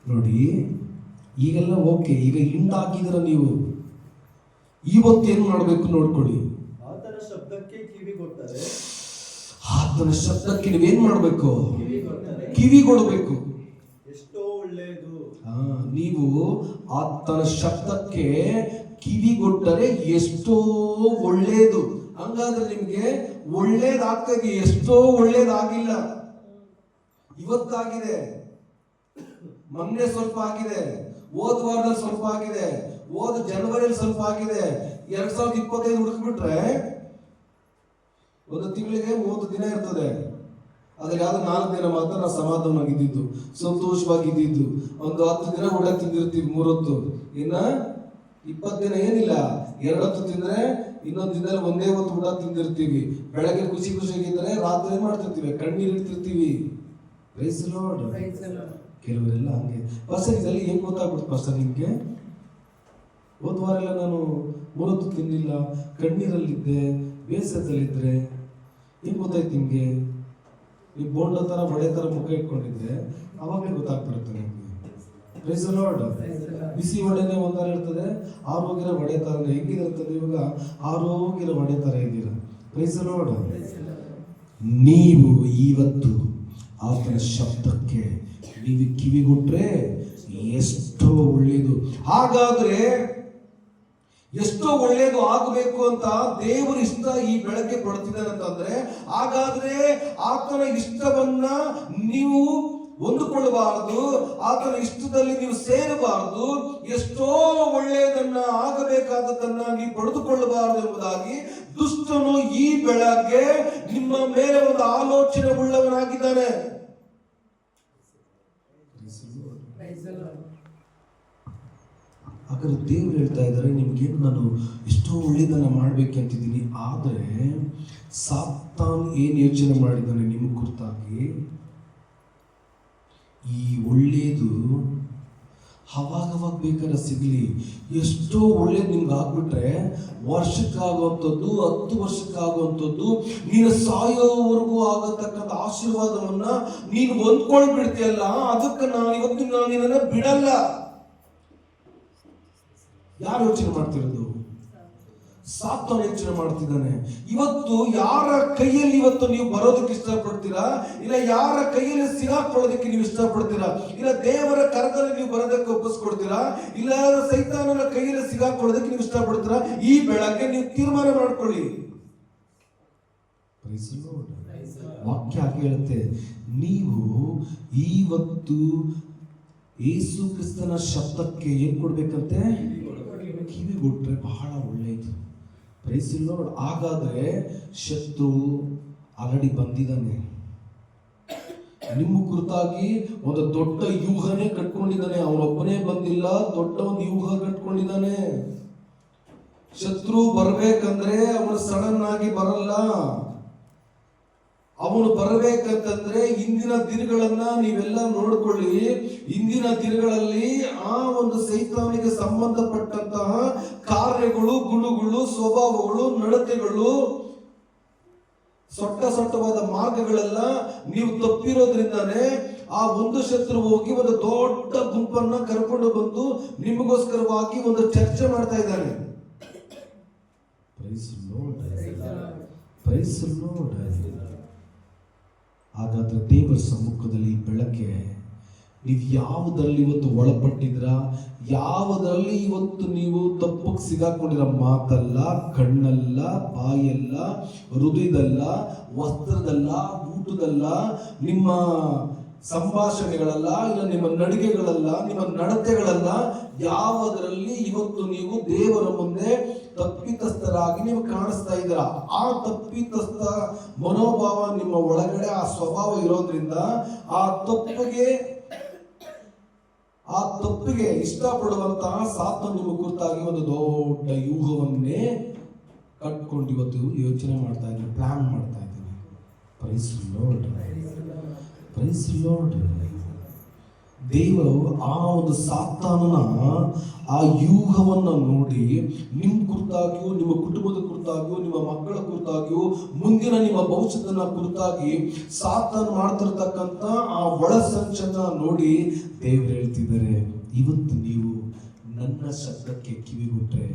ನೋಡಿ, ಈಗೆಲ್ಲ ಓಕೆ, ಈಗ ಹಿಂಡಾಕಿದ್ರ ನೀವು. ಇವತ್ತೇನು ಮಾಡಬೇಕು ನೋಡ್ಕೊಳ್ಳಿ. ಆತನ ಶಬ್ದಕ್ಕೆ ಕಿವಿಗೊಟ್ಟರೆ, ಆತನ ಶಬ್ದಕ್ಕೆ ನೀವೇನ್ ಮಾಡಬೇಕು? ಕಿವಿಗೊಟ್ಟರೆ ಕಿವಿಗೊಡಬೇಕು. ಎಷ್ಟೋ ಒಳ್ಳೆಯದು. ನೀವು ಆತನ ಶಬ್ದಕ್ಕೆ ಕಿವಿಗೊಟ್ಟರೆ ಎಷ್ಟೋ ಒಳ್ಳೇದು. ಹಂಗಾದ್ರೆ ನಿಮ್ಗೆ ಒಳ್ಳೇದಾಗ್ತದೆ. ಎಷ್ಟೋ ಒಳ್ಳೇದಾಗಿಲ್ಲ. ಇವತ್ತಾಗಿದೆ, ಮೊನ್ನೆ ಸ್ವಲ್ಪ ಆಗಿದೆ, ಹೋದ ವಾರದಲ್ಲಿ ಸ್ವಲ್ಪ ಆಗಿದೆ, ಹೋದ ಜನವರಿಯಲ್ಲಿ ಸ್ವಲ್ಪ ಆಗಿದೆ. 2025 ಹುಡುಕ್ಬಿಟ್ರೆ ಒಂದು ತಿಂಗಳಿಗೆ 30 ದಿನ ಇರ್ತದೆ. ಅದ್ರಲ್ಲಿ ಯಾವ್ದು 4 ದಿನ ಮಾತ್ರ ನಾವು ಸಮಾಧಾನವಾಗಿದ್ದು, ಸಂತೋಷವಾಗಿದ್ದು. ಒಂದು 10 ದಿನ ಊಟ ತಿಂದಿರ್ತೀವಿ 3 ಹೊತ್ತು. ಇನ್ನ 20 ದಿನ ಏನಿಲ್ಲ, 2 ಹೊತ್ತು ತಿಂದ್ರೆ ಇನ್ನೊಂದು ದಿನದಲ್ಲಿ ಒಂದೇ ಹೊತ್ತು ಊಟ ತಿಂದಿರ್ತೀವಿ. ಬೆಳಗ್ಗೆ ಖುಷಿ ಖುಷಿಯಾಗಿದ್ರೆ ರಾತ್ರಿ ಏನ್ ಮಾಡ್ತಿರ್ತೀವಿ? ಕಣ್ಣೀರು ಇಡ್ತಿರ್ತೀವಿ. Price lord. ಕೆಲವರೆಲ್ಲ ಹಂಗೆ. ಪಾಸ್ಟರ್ ಇದೆಲ್ಲ ಏನ್ ಗೊತ್ತಾಗ್ಬಿಡ್ತು ಪಾಸ್ಟರ್ ನಿಮ್ಗೆ? ಹೋದ ವಾರ ಎಲ್ಲ ನಾನು 3 ಹೊತ್ತು ತಿನ್ನಿಲ್ಲ, ಕಣ್ಣೀರಲ್ಲಿದ್ದೆ, ಬೇಸರದಲ್ಲಿದ್ರೆ. ಏನ್ ಗೊತ್ತಾಯ್ತು ನಿಮ್ಗೆ? ನೀವು ಬೋಂಡ ತರ ಬಡೆ ತರ ಮುಖ ಇಟ್ಕೊಂಡಿದ್ರೆ ಅವಾಗಲೇ ಗೊತ್ತಾಗ್ಬಿಡುತ್ತೆ ನಿಮ್ಗೆ. Price lord. ಬಿಸಿ ವಡೆನೇ ಒಂಥರ ಇರ್ತದೆ, ಆರೋಗ್ಯರ ವಡೆ ತರ ಹೆಂಗಿರ್ತದೆ ಇವಾಗ? ಆರೋಗ್ಯರ ವಡೆ ತರ ಇದ್ದೀರ. Praise Lord. ನೀವು ಇವತ್ತು ಆತನ ಶಬ್ದಕ್ಕೆ ನೀವು ಕಿವಿಗೊಟ್ರೆ ಎಷ್ಟೋ ಒಳ್ಳೇದು. ಹಾಗಾದ್ರೆ ಎಷ್ಟೋ ಒಳ್ಳೇದು ಆಗಬೇಕು ಅಂತ ದೇವರು ಇಷ್ಟ ಈ ಬೆಳಗ್ಗೆ ಪಡ್ತಿದ್ದಾನೆ ಅಂತಂದ್ರೆ, ಹಾಗಾದ್ರೆ ಆತನ ಇಷ್ಟವನ್ನ ನೀವು ಹೊಂದಿಕೊಳ್ಳಬಾರದು, ಆತನ ಇಷ್ಟದಲ್ಲಿ ನೀವು ಸೇರಬಾರದು, ಎಷ್ಟೋ ಒಳ್ಳೆಯದನ್ನ ಆಗಬೇಕಾದದನ್ನ ನೀವು ಪಡೆದುಕೊಳ್ಳಬಾರದು ಎಂಬುದಾಗಿ ದುಷ್ಟನು ಈ ಬೆಳಗ್ಗೆ ನಿಮ್ಮ ಮೇಲೆ ಒಂದು ಆಲೋಚನೆ ಉಳ್ಳವನಾಗಿದ್ದಾನೆ. ಹಾಗಾದ್ರೆ ದೇವರು ಹೇಳ್ತಾ ಇದ್ದಾರೆ, ನಿಮ್ಗೇನು ನಾನು ಎಷ್ಟೋ ಒಳ್ಳೆಯದನ್ನ ಮಾಡ್ಬೇಕಂತಿದ್ದೀನಿ. ಆದರೆ ಸಾತಾನ್ ಏನ್ ಯೋಚನೆ ಮಾಡಿದ್ದಾನೆ ನಿಮ್ಮ ಕುರಿತಾಗಿ? ಈ ಒಳ್ಳೇದು ಅವಾಗವಾಗ ಬೇಕಾದ್ರೆ ಸಿಗಲಿ. ಎಷ್ಟೋ ಒಳ್ಳೇದು ನಿಮ್ಗೆ ಆಗ್ಬಿಟ್ರೆ ವರ್ಷಕ್ಕಾಗುವಂಥದ್ದು, 10 ವರ್ಷಕ್ಕಾಗುವಂಥದ್ದು, ನೀನು ಸಾಯೋವರೆಗೂ ಆಗತಕ್ಕಂಥ ಆಶೀರ್ವಾದವನ್ನ ನೀನು ಹೊಂದ್ಕೊಳ್ಬಿಡ್ತೀಯಲ್ಲ, ಅದಕ್ಕೆ ನಾನು ಇವತ್ತು ನಿನ್ನನ್ನು ಬಿಡಲ್ಲ. ಯಾರು ಯೋಚನೆ ಮಾಡ್ತಿರೋದು? ಸಾತಾನು ಯೋಚನೆ ಮಾಡ್ತಿದ್ದಾನೆ. ಇವತ್ತು ಯಾರ ಕೈಯಲ್ಲಿ ಇವತ್ತು ನೀವು ಬರೋದಕ್ಕೆ ಇಷ್ಟಪಡ್ತೀರಾ? ಇಲ್ಲ ಯಾರ ಕೈಯಲ್ಲಿ ಸಿಗಾಕೊಳ್ಳೋದಕ್ಕೆ ನೀವು ಇಷ್ಟಪಡ್ತೀರಾ? ಇಲ್ಲ ದೇವರ ಕರದಲ್ಲಿ ನೀವು ಬರೋದಕ್ಕೆ ಒಪ್ಪಿಸ್ಕೊಡ್ತೀರಾ? ಇಲ್ಲ ಸೈತಾನನ ಕೈಯಲ್ಲಿ ಸಿಗಾಕೊಳ್ಳೋದಕ್ಕೆ ನೀವು ಇಷ್ಟಪಡ್ತೀರಾ? ಈ ಬೆಳಗ್ಗೆ ನೀವು ತೀರ್ಮಾನ ಮಾಡ್ಕೊಳ್ಳಿ. ವಾಕ್ಯ ಹಾಗೆ ಹೇಳುತ್ತೆ, ನೀವು ಇವತ್ತು ಯೇಸು ಕ್ರಿಸ್ತನ ಶಬ್ದಕ್ಕೆ ಏನ್ ಕೊಡ್ಬೇಕಂತೆ? ಕಿವಿಗೊಟ್ರೆ ಬಹಳ ಒಳ್ಳೆಯದು. Praise Lord. ಹಾಗಾದ್ರೆ ಶತ್ರು ಆಲ್ರೆಡಿ ಬಂದಿದ್ದಾನೆ, ನಿಮ್ಮ ಕುರಿತಾಗಿ ಒಂದು ದೊಡ್ಡ ವ್ಯೂಹನೇ ಕಟ್ಕೊಂಡಿದ್ದಾನೆ. ಅವನೊಬ್ಬನೇ ಬಂದಿಲ್ಲ, ದೊಡ್ಡ ಒಂದು ವ್ಯೂಹ ಕಟ್ಕೊಂಡಿದ್ದಾನೆ. ಶತ್ರು ಬರ್ಬೇಕಂದ್ರೆ ಅವನು ಸಡನ್ ಆಗಿ ಬರಲ್ಲ. ಅವನು ಬರಬೇಕಂತಂದ್ರೆ ಇಂದಿನ ದಿನಗಳನ್ನ ನೀವೆಲ್ಲ ನೋಡ್ಕೊಳ್ಳಿ. ಇಂದಿನ ದಿನಗಳಲ್ಲಿ ಆ ಒಂದು ಸೈತಾನಿಗೆ ಸಂಬಂಧಪಟ್ಟಂತಹ ಕಾರ್ಯಗಳು, ಗುಣಗಳು, ಸ್ವಭಾವಗಳು, ನಡತೆಗಳು, ಸೊಟ್ಟವಾದ ಮಾರ್ಗಗಳೆಲ್ಲ ನೀವು ತಪ್ಪಿರೋದ್ರಿಂದಾನೇ ಆ ಒಂದು ಶತ್ರು ಹೋಗಿ ಒಂದು ದೊಡ್ಡ ಗುಂಪನ್ನ ಕರ್ಕೊಂಡು ಬಂದು ನಿಮಗೋಸ್ಕರವಾಗಿ ಒಂದು ಚರ್ಚೆ ಮಾಡ್ತಾ ಇದ್ದಾನೆ. Praise Lord. Praise Lord. ಹಾಗಾದ್ರೆ ದೇವರ ಸಮ್ಮುಖದಲ್ಲಿ ಬೆಳಗ್ಗೆ ನೀವು ಯಾವುದರಲ್ಲಿ ಇವತ್ತು ಒಳಪಟ್ಟಿದ್ರ, ಯಾವುದರಲ್ಲಿ ಇವತ್ತು ನೀವು ತಪ್ಪಕ್ಕೆ ಸಿಗಾಕೊಂಡಿರೋ? ಮಾತಲ್ಲ, ಕಣ್ಣಲ್ಲ, ಬಾಯಲ್ಲ, ಹೃದಯದಲ್ಲ, ವಸ್ತ್ರದಲ್ಲ, ಊಟದಲ್ಲ, ನಿಮ್ಮ ಸಂಭಾಷಣೆಗಳಲ್ಲ, ಇಲ್ಲ ನಿಮ್ಮ ನಡಿಗೆಗಳಲ್ಲ, ನಿಮ್ಮ ನಡತೆಗಳಲ್ಲ. ಯಾವುದರಲ್ಲಿ ಇವತ್ತು ನೀವು ದೇವರ ಮುಂದೆ ತಪ್ಪಿತಸ್ಥರಾಗಿ ನೀವು ಕಾಣಿಸ್ತಾ ಇದ್ದೀರಾ? ಆ ತಪ್ಪಿತಸ್ಥ ಮನೋಭಾವ ನಿಮ್ಮ ಒಳಗಡೆ, ಆ ಸ್ವಭಾವ ಇರೋದ್ರಿಂದ ಆ ತಪ್ಪಿಗೆ ಇಷ್ಟಪಡುವಂತಹ ಸಾತಾನು ನಿಮ್ಮ ಕುರಿತಾಗಿ ಒಂದು ದೊಡ್ಡ ವ್ಯೂಹವನ್ನೇ ಕಟ್ಕೊಂಡು ಇವತ್ತು ಯೋಚನೆ ಮಾಡ್ತಾ ಇದ್ದೀನಿ, ಪ್ಲಾನ್ ಮಾಡ್ತಾ ಇದ್ದೀನಿ. Praise Lord. Praise Lord. ದೇವರು ಆ ಒಂದು ಸಾತಾನನ ಆ ವ್ಯೂಹವನ್ನ ನೋಡಿ ನಿಮ್ಮ ಕುರಿತಾಗಿಯೂ, ನಿಮ್ಮ ಕುಟುಂಬದ ಕುರಿತಾಗಿಯೂ, ನಿಮ್ಮ ಮಕ್ಕಳ ಕುರಿತಾಗಿಯೂ, ಮುಂದಿನ ನಿಮ್ಮ ಭವಿಷ್ಯದ ಕುರಿತಾಗಿ ಸಾತಾನ್ ಮಾಡ್ತಿರ್ತಕ್ಕಂಥ ಆ ಒಳ ಸಂಚನ್ನ ನೋಡಿ ದೇವರು ಹೇಳ್ತಿದ್ದಾರೆ, ಇವತ್ತು ನೀವು ನನ್ನ ಶಬ್ದಕ್ಕೆ ಕಿವಿಗೊಟ್ರೆ